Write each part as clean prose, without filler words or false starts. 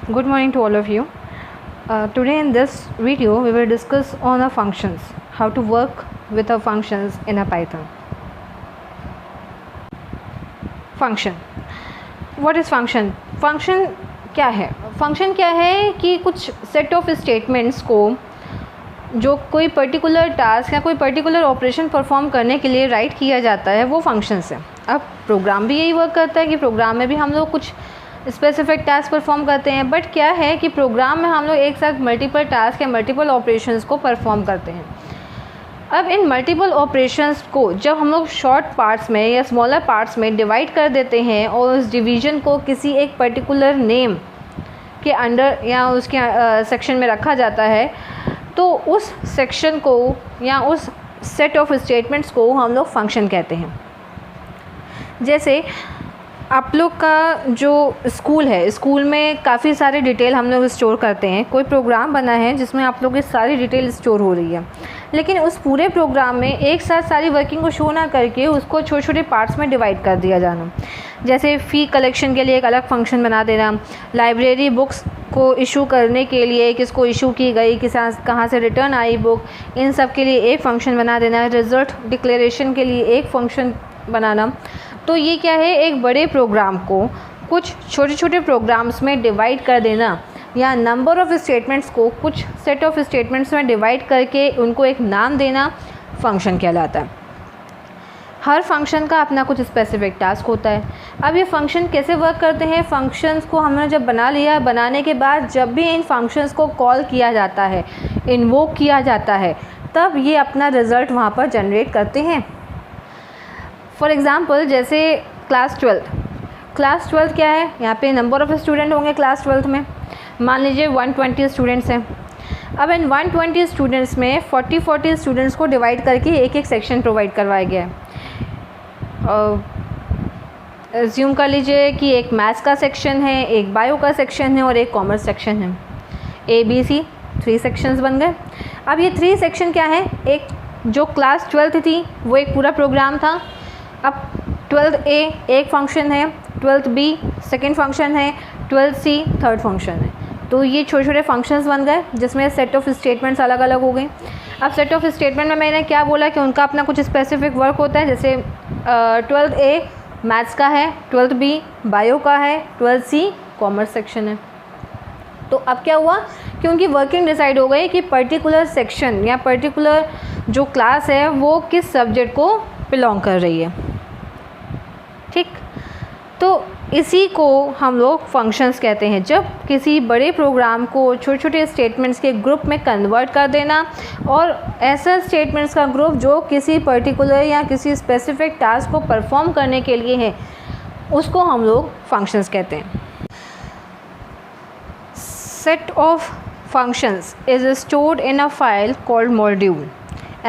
Good morning to all of you. Today in this video we will discuss on our functions, how to work with our functions in a Python. Function. What is function? Function क्या है? Function क्या है कि कुछ set of statements को जो कोई particular task या कोई पर्टिकुलर ऑपरेशन परफॉर्म करने के लिए राइट किया जाता है वो फंक्शंस है। अब प्रोग्राम भी यही वर्क करता है कि प्रोग्राम में भी हम लोग कुछ स्पेसिफिक टास्क परफॉर्म करते हैं, बट क्या है कि प्रोग्राम में हम लोग एक साथ मल्टीपल टास्क या मल्टीपल ऑपरेशंस को परफॉर्म करते हैं। अब इन मल्टीपल ऑपरेशंस को जब हम लोग शॉर्ट पार्ट्स में या स्मॉलर पार्ट्स में डिवाइड कर देते हैं और उस डिवीज़न को किसी एक पर्टिकुलर नेम के अंडर या उसके सेक्शन में रखा जाता है, तो उस सेक्शन को या उस सेट ऑफ स्टेटमेंट्स को हम लोग फंक्शन कहते हैं। जैसे आप लोग का जो स्कूल है, स्कूल में काफ़ी सारे डिटेल हम लोग स्टोर करते हैं। कोई प्रोग्राम बना है जिसमें आप लोग की सारी डिटेल स्टोर हो रही है, लेकिन उस पूरे प्रोग्राम में एक साथ सारी वर्किंग को शो ना करके उसको छोटे छोटे पार्ट्स में डिवाइड कर दिया जाना। जैसे फ़ी कलेक्शन के लिए एक अलग फंक्शन बना देना, लाइब्रेरी बुक्स को इशू करने के लिए किसको इशू की गई, कहाँ से रिटर्न आई बुक, इन सब के लिए एक फ़ंक्शन बना देना, रिज़ल्ट डिक्लेरेशन के लिए एक फ़ंक्शन बनाना। तो ये क्या है, एक बड़े प्रोग्राम को कुछ छोटे छोटे प्रोग्राम्स में डिवाइड कर देना या नंबर ऑफ़ स्टेटमेंट्स को कुछ सेट ऑफ स्टेटमेंट्स में डिवाइड करके उनको एक नाम देना फंक्शन कहलाता है। हर फंक्शन का अपना कुछ स्पेसिफिक टास्क होता है। अब ये फंक्शन कैसे वर्क करते हैं? फंक्शंस को हमने जब बना लिया, बनाने के बाद जब भी इन फंक्शंस को कॉल किया जाता है, इन्वोक किया जाता है, तब ये अपना रिज़ल्ट वहाँ पर जनरेट करते हैं। फॉर एग्ज़ाम्पल जैसे क्लास 12 क्या है? यहाँ पे नंबर ऑफ़ स्टूडेंट होंगे क्लास 12 में, मान लीजिए 120 स्टूडेंट्स हैं। अब इन 120 स्टूडेंट्स में 40 स्टूडेंट्स को डिवाइड करके एक एक सेक्शन प्रोवाइड करवाया गया है। एज्यूम कर लीजिए कि एक मैथ्स का सेक्शन है, एक बायो का सेक्शन है और एक कॉमर्स सेक्शन है। ABC 3 सेक्शंस बन गए। अब ये 3 सेक्शन क्या है? एक जो क्लास 12 थी वो एक पूरा प्रोग्राम था। अब 12A एक फंक्शन है, 12B सेकेंड फंक्शन है, 12C थर्ड फंक्शन है। तो ये छोटे छोटे फंक्शंस बन गए जिसमें सेट ऑफ स्टेटमेंट्स अलग अलग हो गए। अब सेट ऑफ स्टेटमेंट में मैंने क्या बोला कि उनका अपना कुछ स्पेसिफिक वर्क होता है। जैसे 12A मैथ्स का है, 12B बायो का है, 12C कॉमर्स सेक्शन है। तो अब क्या हुआ कि उनकी वर्किंग डिसाइड हो गई कि पर्टिकुलर सेक्शन या पर्टिकुलर जो क्लास है वो किस सब्जेक्ट को बिलोंग कर रही है। ठीक, तो इसी को हम लोग फंक्शंस कहते हैं। जब किसी बड़े प्रोग्राम को छोटे छोटे स्टेटमेंट्स के ग्रुप में कन्वर्ट कर देना और ऐसा स्टेटमेंट्स का ग्रुप जो किसी पर्टिकुलर या किसी स्पेसिफिक टास्क को परफॉर्म करने के लिए है, उसको हम लोग फंक्शंस कहते हैं। Set of functions is stored in a file called module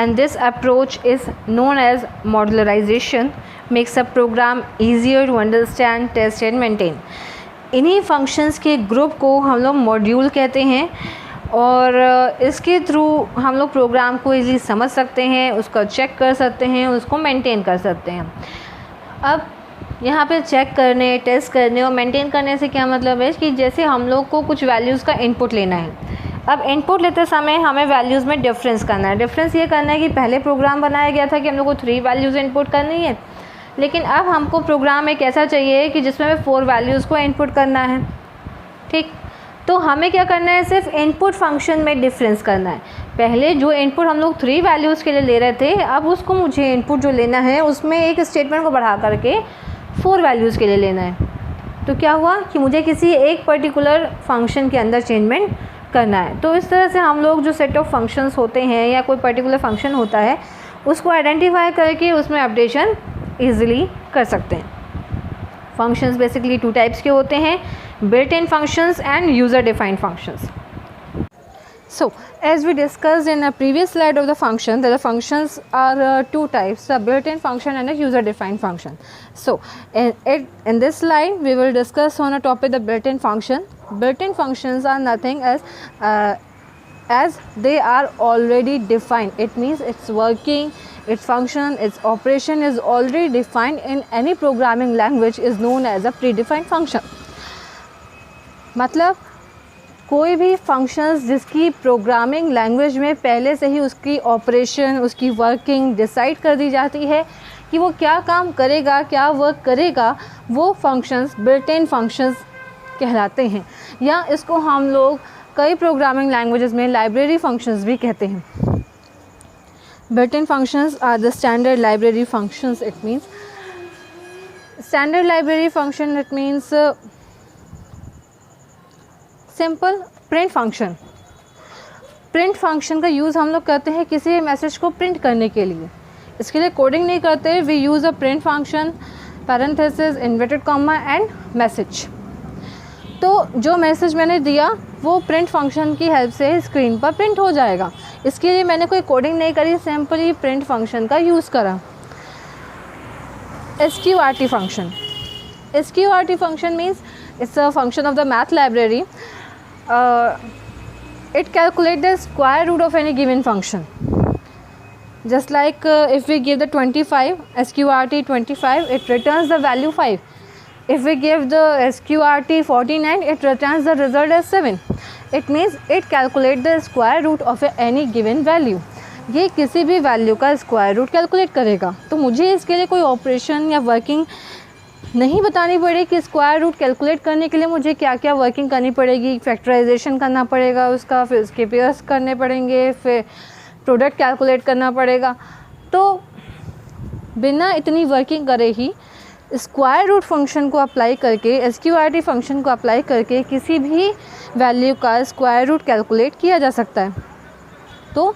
and this approach is known as modularization, makes a program easier to understand, test and maintain। इन्हीं फंक्शंस के ग्रुप को हम लोग मॉड्यूल कहते हैं और इसके थ्रू हम लोग प्रोग्राम को ईज़ी समझ सकते हैं, उसको चेक कर सकते हैं, उसको मेंटेन कर सकते हैं। अब यहाँ पे चेक करने, टेस्ट करने और मेंटेन करने से क्या मतलब है कि जैसे हम लोग को कुछ वैल्यूज़ का इनपुट लेना है। अब इनपुट लेते समय हमें वैल्यूज़ में डिफरेंस करना है। डिफरेंस ये करना है कि पहले प्रोग्राम बनाया गया था कि हम लोग को 3 वैल्यूज़ इनपुट करनी है, लेकिन अब हमको प्रोग्राम एक ऐसा चाहिए कि जिसमें हमें 4 वैल्यूज़ को इनपुट करना है। ठीक, तो हमें क्या करना है, सिर्फ इनपुट फंक्शन में डिफरेंस करना है। पहले जो इनपुट हम लोग 3 वैल्यूज़ के लिए ले रहे थे, अब उसको मुझे इनपुट जो लेना है उसमें एक स्टेटमेंट को बढ़ा करके 4 वैल्यूज़ के लिए लेना है। तो क्या हुआ कि मुझे किसी एक पर्टिकुलर फंक्शन के अंदर चेंजमेंट करना है। तो इस तरह से हम लोग जो सेट ऑफ फंक्शंस होते हैं या कोई पर्टिकुलर फंक्शन होता है उसको आइडेंटिफाई करके उसमें अपडेशन ईजिली कर सकते हैं। फंक्शंस बेसिकली 2 टाइप्स के होते हैं, built in functions end user defined functions. So as we discussed in a previous slide of the function, that the functions are 2 types, a built-in function and a user-defined function. So in this slide we will discuss on a topic the built-in function. Built-in functions are nothing as they are already defined. It means its working, its function, its operation is already defined in any programming language is known as a predefined function. मतलब कोई भी functions जिसकी programming language में पहले से ही उसकी operation, उसकी working decide कर दी जाती है कि वो क्या काम करेगा, क्या वर्क करेगा, वो फंक्शंस बिल्ट इन फंक्शंस कहलाते हैं, या इसको हम लोग कई प्रोग्रामिंग लैंग्वेजेस में लाइब्रेरी फंक्शंस भी कहते हैं। Built in functions are the standard library functions. It means standard library function, it means simple print function. Print function का यूज़ हम लोग करते हैं किसी मैसेज को प्रिंट करने के लिए। इसके लिए कोडिंग नहीं करते, we use a print function, parenthesis, inverted comma and message. तो जो मैसेज मैंने दिया वो प्रिंट फंक्शन की हेल्प से स्क्रीन पर प्रिंट हो जाएगा। इसके लिए मैंने कोई कोडिंग नहीं करी, सिंपली प्रिंट फंक्शन का यूज़ करा। SQRT function. SQRT function means it's a function of the math library. It calculates the square root of any given function. Just like if we give the 25, SQRT 25, it returns the value 5. If we give the SQRT 49, it returns the result as 7. It means it calculates the square root of any given value. ये किसी भी value का square root calculate करेगा। तो मुझे इसके लिए कोई ऑपरेशन या वर्किंग नहीं बतानी पड़ेगी कि स्क्वायर रूट कैलकुलेट करने के लिए मुझे क्या क्या वर्किंग करनी पड़ेगी। फैक्टराइजेशन करना पड़ेगा उसका, फिर उसके पेयर्स करने पड़ेंगे, फिर प्रोडक्ट कैलकुलेट करना पड़ेगा। तो बिना इतनी वर्किंग करे ही स्क्वायर रूट फंक्शन को अप्लाई करके, SQRT फंक्शन को अप्लाई करके किसी भी वैल्यू का स्क्वायर रूट कैलकुलेट किया जा सकता है। तो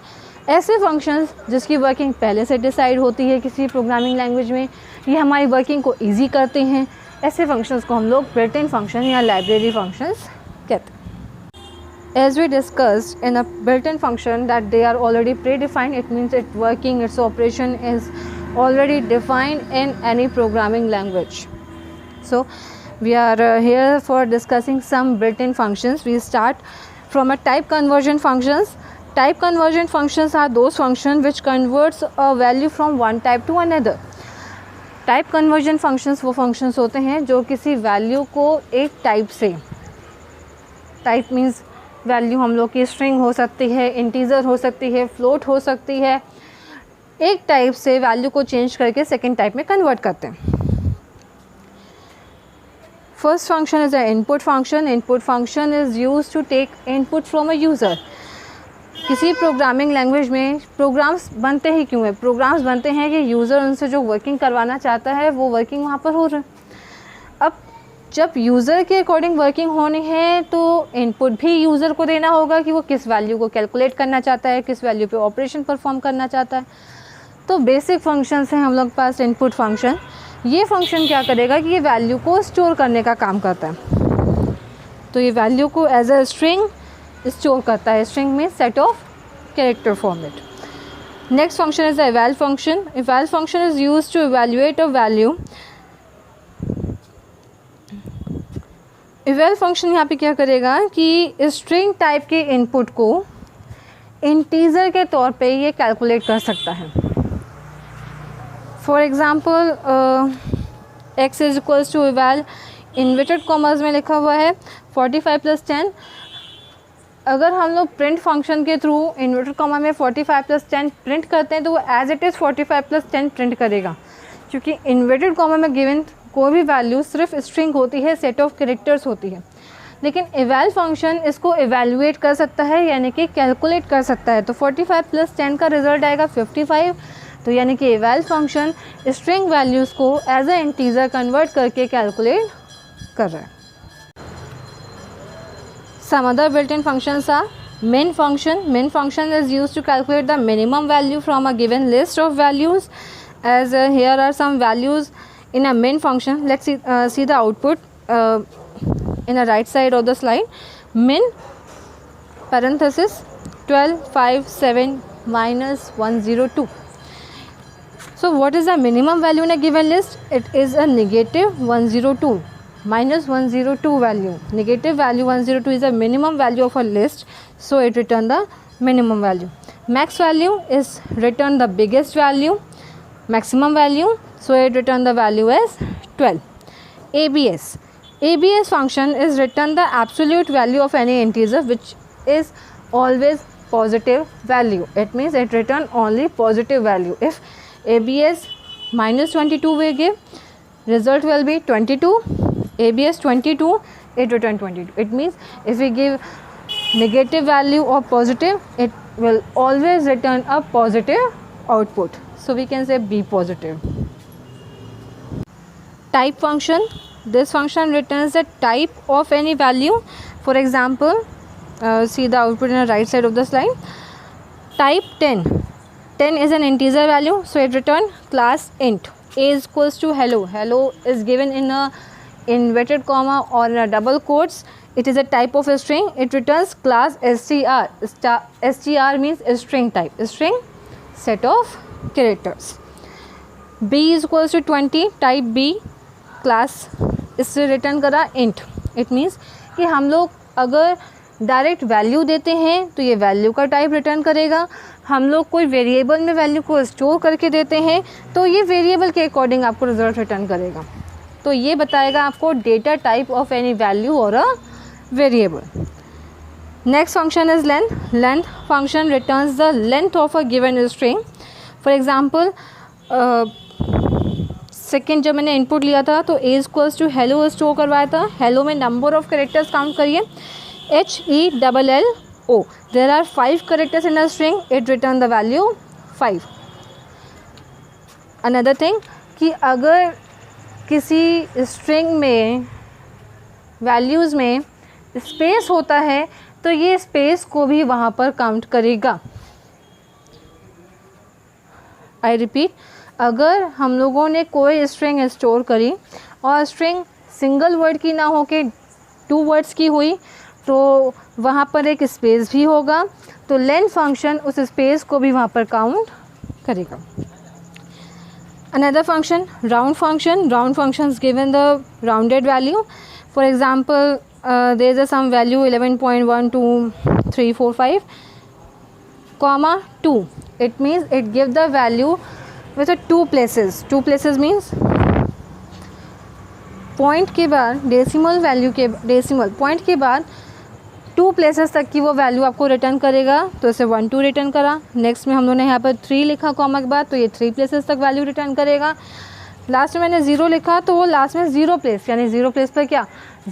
ऐसे फंक्शंस जिसकी वर्किंग पहले से डिसाइड होती है किसी प्रोग्रामिंग लैंग्वेज में, ये हमारी वर्किंग को इजी करते हैं, ऐसे फंक्शंस को हम लोग बिल्ट इन फंक्शन या लाइब्रेरी फंक्शंस कहते हैं। As we discussed in a built-in function that they are already predefined, it means its working, its operation is already defined in any programming language. So we are here for discussing some built-in functions. We start from a type conversion functions. Type conversion functions are those functions which converts a value from one type to another. Type conversion functions वो functions होते हैं जो किसी value को एक type से, type means value हम लोग की स्ट्रिंग हो सकती है, इंटीजर हो सकती है, फ्लोट हो सकती है, एक टाइप से वैल्यू को चेंज करके सेकेंड टाइप में कन्वर्ट करते हैं। First function is a input function. Input function is used to take input from a user. किसी प्रोग्रामिंग लैंग्वेज में प्रोग्राम्स बनते ही क्यों हैं? प्रोग्राम्स बनते हैं कि यूज़र उनसे जो वर्किंग करवाना चाहता है वो वर्किंग वहाँ पर हो रहा है। अब जब यूज़र के अकॉर्डिंग वर्किंग होनी है तो इनपुट भी यूज़र को देना होगा कि वो किस वैल्यू को कैलकुलेट करना चाहता है, किस वैल्यू पे ऑपरेशन परफॉर्म करना चाहता है। तो बेसिक फंक्शंस हैं हम लोग पास इनपुट फंक्शन। ये फंक्शन क्या करेगा कि ये वैल्यू को स्टोर करने का काम करता है। तो ये वैल्यू को एज अ स्ट्रिंग स्टोर करता है। स्ट्रिंग में set of character format. Next function is eval function. eval function is used to evaluate a value. eval function यहाँ पे क्या करेगा कि स्ट्रिंग टाइप के इनपुट को इंटीजर के तौर पे ये कैलकुलेट कर सकता है। For example x is equals to eval, inverted commas में लिखा हुआ है 45 + 10। अगर हम लोग प्रिंट फंक्शन के थ्रू इन्वर्टेड कॉमा में 45 + 10 प्रिंट करते हैं तो वो एज इट इज़ 45 + 10 प्रिंट करेगा, क्योंकि इन्वर्टेड कॉमा में गिवन कोई भी वैल्यू सिर्फ स्ट्रिंग होती है, सेट ऑफ कैरेक्टर्स होती है। लेकिन eval फंक्शन इसको एवेल्यूएट कर सकता है, यानी कि कैलकुलेट कर सकता है। तो 45 + 10 का रिजल्ट आएगा 55। तो यानी कि eval फंक्शन स्ट्रिंग वैल्यूज़ को एज अ इंटीजर कन्वर्ट करके कैलकुलेट कर रहा है। Some other built-in functions are min function. Min function is used to calculate the minimum value from a given list of values. As here are some values in a min function. Let's see the output in the right side of the slide. Min parenthesis 12 5 7 minus 102. So what is the minimum value in a given list? It is a negative 102. Minus 102 value. Negative value 102 is the minimum value of a list, so it return the minimum value. Max value is return the biggest value. Maximum value, so it return the value as 12. ABS. ABS function is return the absolute value of any integer which is always positive value. It means it return only positive value. If ABS minus 22 will give, result will be 22. ABS 22, it return 22. It means if we give negative value or positive, it will always return a positive output. So we can say B positive. Type function. This function returns the type of any value. For example, see the output in the right side of the slide. Type 10. 10 is an integer value, so it return class int. A is equals to hello. Hello is given in a inverted comma or in a double quotes. It is a type of a string. It returns class str. Str means a string type. A string set of characters. B is equals to 20. Type B class इससे return करा int. It means कि हम लोग अगर direct value देते हैं तो ये वैल्यू का टाइप रिटर्न करेगा. हम लोग कोई वेरिएबल में वैल्यू को स्टोर करके देते हैं तो ये वेरिएबल के अकॉर्डिंग आपको रिजल्ट रिटर्न करेगा. तो ये बताएगा आपको data type of any value और a variable. Next function is length. Length function returns the length of a given string. For example second जब मैंने इनपुट लिया था तो a equals to hello store करवाया था. हेलो में नंबर ऑफ करेक्टर्स काउंट करिए. HELLO. There are 5 characters in a string. It return the value 5. Another thing कि अगर किसी स्ट्रिंग में वैल्यूज़ में स्पेस होता है तो ये स्पेस को भी वहाँ पर काउंट करेगा. आई रिपीट, अगर हम लोगों ने कोई स्ट्रिंग स्टोर करी और स्ट्रिंग सिंगल वर्ड की ना हो के 2 वर्ड्स की हुई तो वहाँ पर एक स्पेस भी होगा. तो लेंथ फंक्शन उस स्पेस को भी वहाँ पर काउंट करेगा. Another function round function. Round functions given the rounded value. For example there is some value 11.12345 comma 2. It means it give the value with a 2 places. 2 places means point के बाद decimal value के decimal point के बाद 2 places तक की वो value आपको return करेगा. तो इसे 1 2 रिटर्न करा. नेक्स्ट में हम लोगों ने यहाँ पर 3 लिखा कॉमा के बाद तो ये 3 प्लेसेस तक वैल्यू रिटर्न करेगा. लास्ट में मैंने 0 लिखा तो वो लास्ट में 0 प्लेस यानी 0 प्लेस पर क्या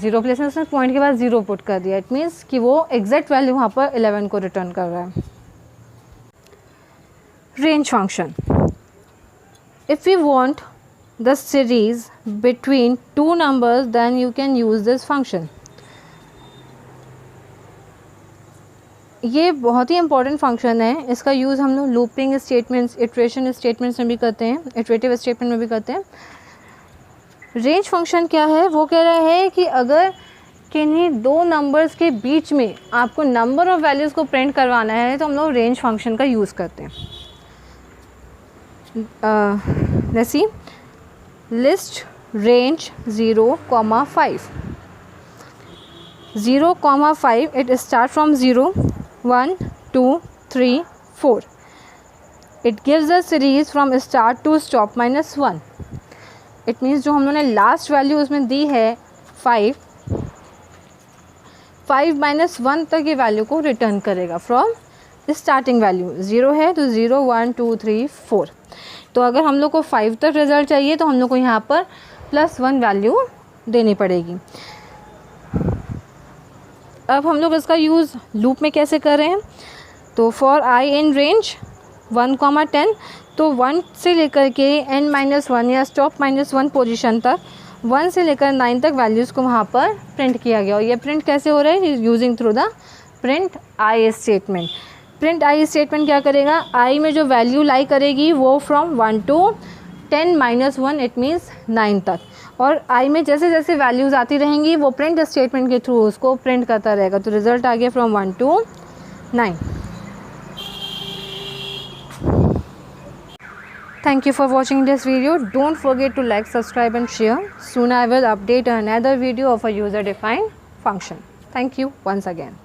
0 प्लेस में उसने पॉइंट के बाद 0 पुट कर दिया. इट मीन्स कि वो एग्जैक्ट वैल्यू वहाँ पर 11 को रिटर्न कर रहा है. Range function. If you want the series between 2 numbers then you can use this function. ये बहुत ही इंपॉर्टेंट फंक्शन है. इसका यूज़ हम लोग लूपिंग स्टेटमेंट्स, इटरेशन स्टेटमेंट्स में भी करते हैं, इटरेटिव स्टेटमेंट में भी करते हैं. रेंज फंक्शन क्या है? वो कह रहा है कि अगर किन्हीं 2 नंबर्स के बीच में आपको नंबर ऑफ़ वैल्यूज़ को प्रिंट करवाना है तो हम लोग रेंज फंक्शन का यूज़ करते हैं. Let's see. List range 0,5. 0,5. It start from 0, 1, 2, 3, 4. It gives a series from start to stop minus 1. It means जो हम लोगों ने लास्ट वैल्यू उसमें दी है 5 minus 1 तक ये वैल्यू को रिटर्न करेगा फ्रॉम स्टार्टिंग वैल्यू. 0 है तो 0, 1, 2, 3, 4. तो अगर हम लोग को 5 तक रिज़ल्ट चाहिए तो हम लोग को यहाँ पर +1 वैल्यू देनी पड़ेगी. अब हम लोग इसका यूज़ लूप में कैसे कर रहे हैं? तो फॉर आई इन रेंज 1,10 तो 1 से लेकर के n-1 या स्टॉप -1 पोजीशन तक 1 से लेकर 9 तक वैल्यूज़ को वहाँ पर प्रिंट किया गया. और ये प्रिंट कैसे हो रहा है? Using through the print I statement. Print I statement क्या करेगा? आई में जो वैल्यू लाई करेगी वो फ्रॉम 1 to 10-1 इट मीन्स 9 तक. और आई में जैसे जैसे वैल्यूज़ आती रहेंगी वो प्रिंट स्टेटमेंट के थ्रू उसको प्रिंट करता रहेगा. तो रिज़ल्ट आ गया from 1 to 9. Thank you for watching this video. Don't forget to like, subscribe and share. Soon I will update another video of a user defined function. Thank you once again.